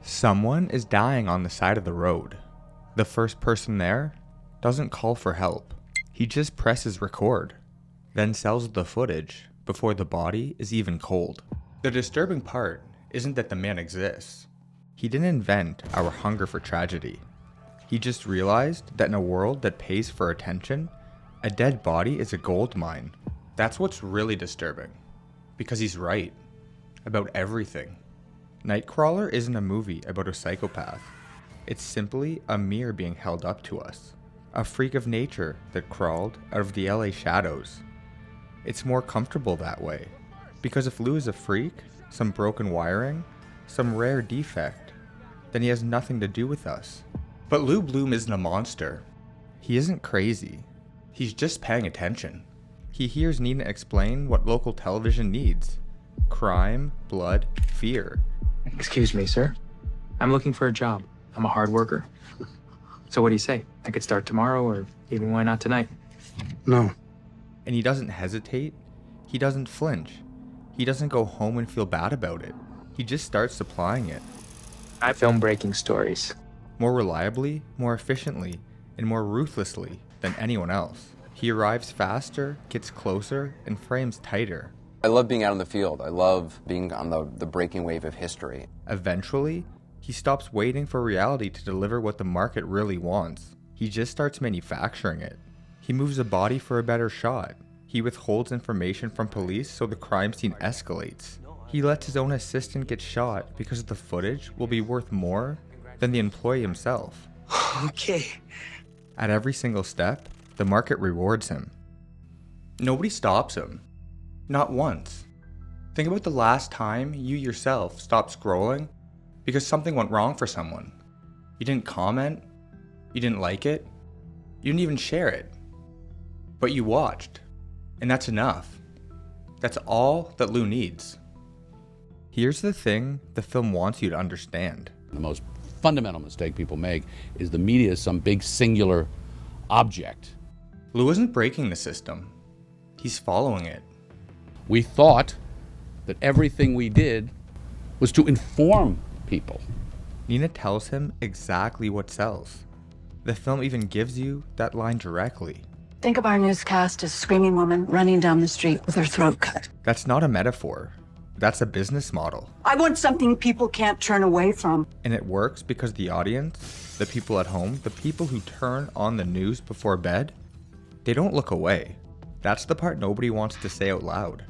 Someone is dying on the side of the road. The first person there doesn't call for help. He just presses record, then sells the footage before the body is even cold. The disturbing part isn't that the man exists. He didn't invent our hunger for tragedy. He just realized that in a world that pays for attention, a dead body is a gold mine. That's what's really disturbing, because he's right about everything. Nightcrawler isn't a movie about a psychopath. It's simply a mirror being held up to us. A freak of nature that crawled out of the LA shadows. It's more comfortable that way. Because if Lou is a freak, some broken wiring, some rare defect, then he has nothing to do with us. But Lou Bloom isn't a monster. He isn't crazy. He's just paying attention. He hears Nina explain what local television needs. Crime, blood, fear. Excuse me, sir. I'm looking for a job. I'm a hard worker. So what do you say? I could start tomorrow, or even why not tonight? No. And he doesn't hesitate. He doesn't flinch. He doesn't go home and feel bad about it. He just starts supplying it. I film breaking stories. More reliably, more efficiently, and more ruthlessly than anyone else. He arrives faster, gets closer, and frames tighter. I love being out in the field. I love being on the breaking wave of history. Eventually, he stops waiting for reality to deliver what the market really wants. He just starts manufacturing it. He moves a body for a better shot. He withholds information from police so the crime scene escalates. He lets his own assistant get shot because the footage will be worth more than the employee himself. Okay. At every single step, the market rewards him. Nobody stops him. Not once. Think about the last time you yourself stopped scrolling because something went wrong for someone. You didn't comment, you didn't like it, you didn't even share it. But you watched, and that's enough. That's all that Lou needs. Here's the thing the film wants you to understand. The most fundamental mistake people make is the media is some big singular object. Lou isn't breaking the system. He's following it. We thought that everything we did was to inform people. Nina tells him exactly what sells. The film even gives you that line directly. Think of our newscast as a screaming woman running down the street with her throat cut. That's not a metaphor. That's a business model. I want something people can't turn away from. And it works because the audience, the people at home, the people who turn on the news before bed, they don't look away. That's the part nobody wants to say out loud.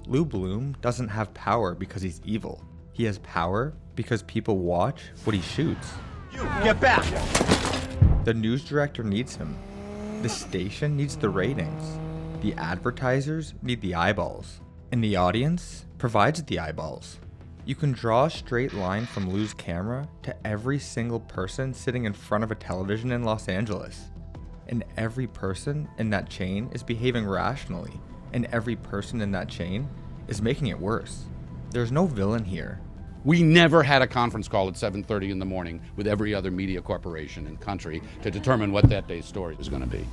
Lou Bloom doesn't have power because he's evil. He has power because people watch what he shoots. You, get back! The news director needs him. The station needs the ratings. The advertisers need the eyeballs. And the audience provides the eyeballs. You can draw a straight line from Lou's camera to every single person sitting in front of a television in Los Angeles. And every person in that chain is behaving rationally. And every person in that chain is making it worse. There's no villain here. We never had a conference call at 7:30 in the morning with every other media corporation and country to determine what that day's story was going to be.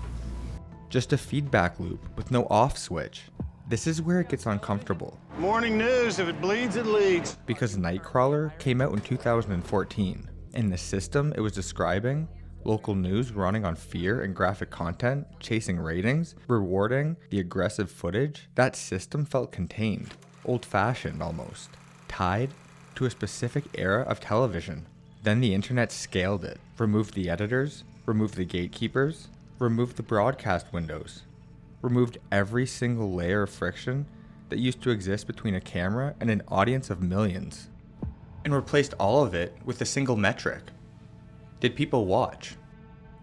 Just a feedback loop with no off switch. This is where it gets uncomfortable. Morning news, if it bleeds, it leads. Because Nightcrawler came out in 2014. In the system it was describing, local news running on fear and graphic content, chasing ratings, rewarding the aggressive footage, that system felt contained, old-fashioned almost, tied to a specific era of television. Then the internet scaled it, removed the editors, removed the gatekeepers, removed the broadcast windows, removed every single layer of friction that used to exist between a camera and an audience of millions, and replaced all of it with a single metric. Did people watch?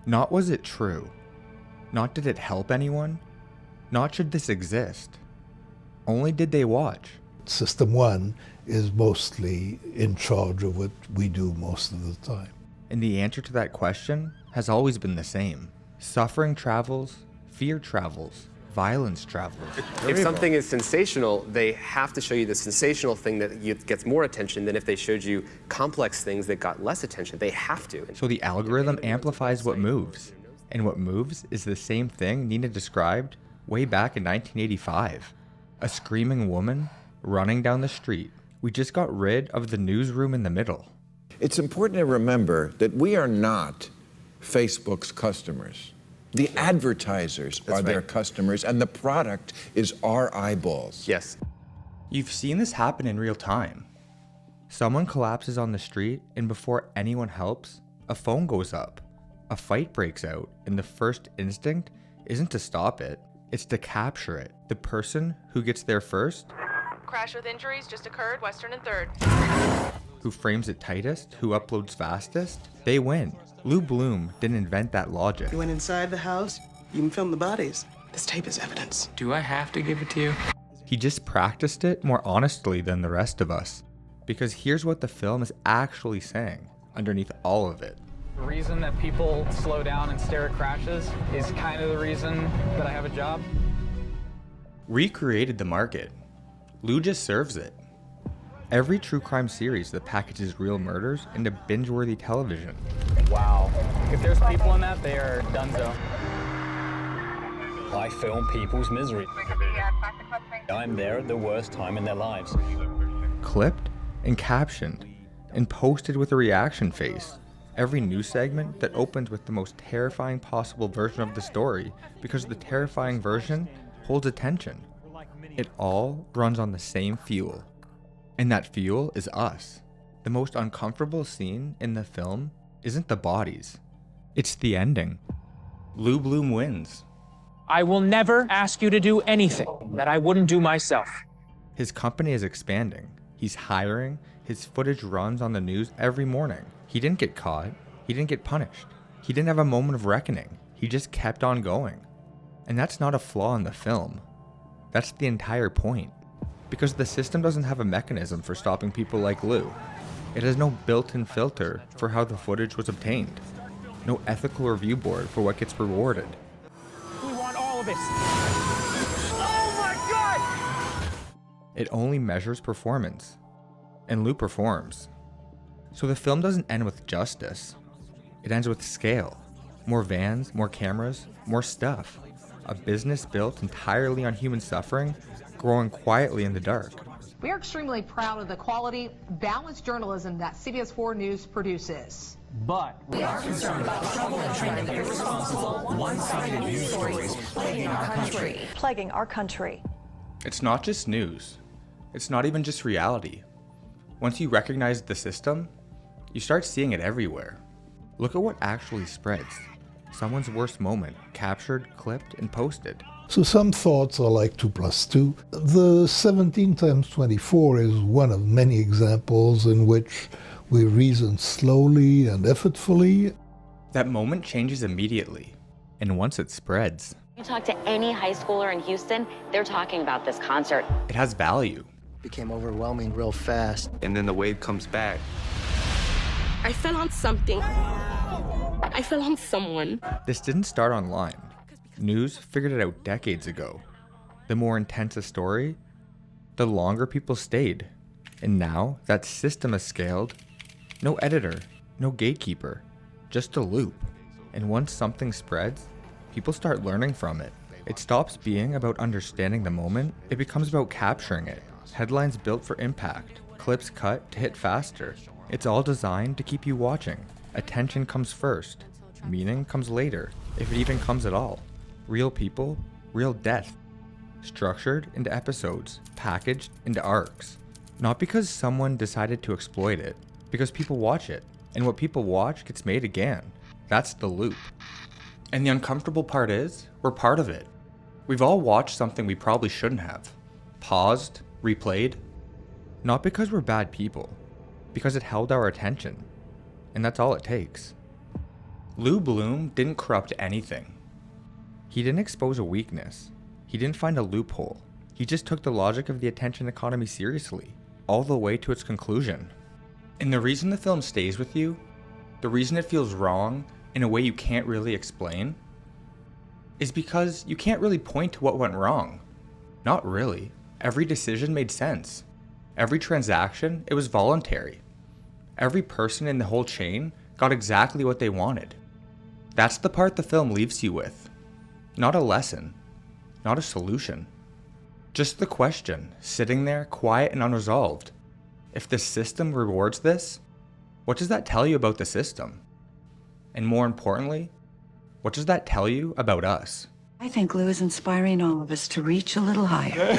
Not was it true. Not did it help anyone. Not should this exist. Only did they watch. System 1 is mostly in charge of what we do most of the time. And the answer to that question has always been the same. Suffering travels, fear travels, violence travels. If something is sensational, they have to show you the sensational thing that gets more attention than if they showed you complex things that got less attention. They have to. So the algorithm amplifies what moves. And what moves is the same thing Nina described way back in 1985. A screaming woman running down the street. We just got rid of the newsroom in the middle. It's important to remember that we are not Facebook's customers. The advertisers are their customers, and the product is our eyeballs. Yes. You've seen this happen in real time. Someone collapses on the street, and before anyone helps, a phone goes up. A fight breaks out, and the first instinct isn't to stop it, it's to capture it. The person who gets there first, Crash with injuries just occurred, Western and 3rd. who frames it tightest, who uploads fastest, they win. Lou Bloom didn't invent that logic. You went inside the house, you can film the bodies. This tape is evidence. Do I have to give it to you? He just practiced it more honestly than the rest of us. Because here's what the film is actually saying underneath all of it. The reason that people slow down and stare at crashes is kind of the reason that I have a job. Recreated the market. Lou just serves it. Every true crime series that packages real murders into binge-worthy television. Wow. If there's people in that, they are donezo. I film people's misery. I'm there at the worst time in their lives. Clipped and captioned and posted with a reaction face. Every news segment that opens with the most terrifying possible version of the story because the terrifying version holds attention. It all runs on the same fuel. And that fuel is us. The most uncomfortable scene in the film isn't the bodies. It's the ending. Lou Bloom wins. I will never ask you to do anything that I wouldn't do myself. His company is expanding. He's hiring. His footage runs on the news every morning. He didn't get caught. He didn't get punished. He didn't have a moment of reckoning. He just kept on going. And that's not a flaw in the film. That's the entire point. Because the system doesn't have a mechanism for stopping people like Lou. It has no built-in filter for how the footage was obtained. No ethical review board for what gets rewarded. We want all of this. Oh my God! It only measures performance. And Lou performs. So the film doesn't end with justice. It ends with scale. More vans, more cameras, more stuff. A business built entirely on human suffering, growing quietly in the dark. We are extremely proud of the quality, balanced journalism that CBS 4 News produces. But we are concerned about the trouble and trend of irresponsible, one-sided news stories plaguing our country. Plaguing our country. It's not just news. It's not even just reality. Once you recognize the system, you start seeing it everywhere. Look at what actually spreads. Someone's worst moment, captured, clipped, and posted. So some thoughts are like 2 + 2. The 17 times 24 is one of many examples in which we reason slowly and effortfully. That moment changes immediately, and once it spreads, You talk to any high schooler in Houston, they're talking about this concert. it has value. Became overwhelming real fast. And then the wave comes back. I fell on something. I fell on someone. This didn't start online. News figured it out decades ago. The more intense a story, the longer people stayed. And now that system is scaled, no editor, no gatekeeper, just a loop. And once something spreads, people start learning from it. It stops being about understanding the moment, it becomes about capturing it. Headlines built for impact, clips cut to hit faster. It's all designed to keep you watching. Attention comes first, meaning comes later, if it even comes at all. Real people, real death. Structured into episodes, packaged into arcs. Not because someone decided to exploit it, because people watch it, and what people watch gets made again. That's the loop. And the uncomfortable part is, we're part of it. We've all watched something we probably shouldn't have. Paused, replayed. Not because we're bad people, because it held our attention. And that's all it takes. Lou Bloom didn't corrupt anything. He didn't expose a weakness. He didn't find a loophole. He just took the logic of the attention economy seriously, all the way to its conclusion. And the reason the film stays with you, the reason it feels wrong in a way you can't really explain, is because you can't really point to what went wrong. Not really. Every decision made sense. Every transaction, it was voluntary. Every person in the whole chain got exactly what they wanted. That's the part the film leaves you with. Not a lesson. Not a solution. Just the question, sitting there quiet and unresolved. If the system rewards this, what does that tell you about the system? And more importantly, what does that tell you about us? I think Lou is inspiring all of us to reach a little higher.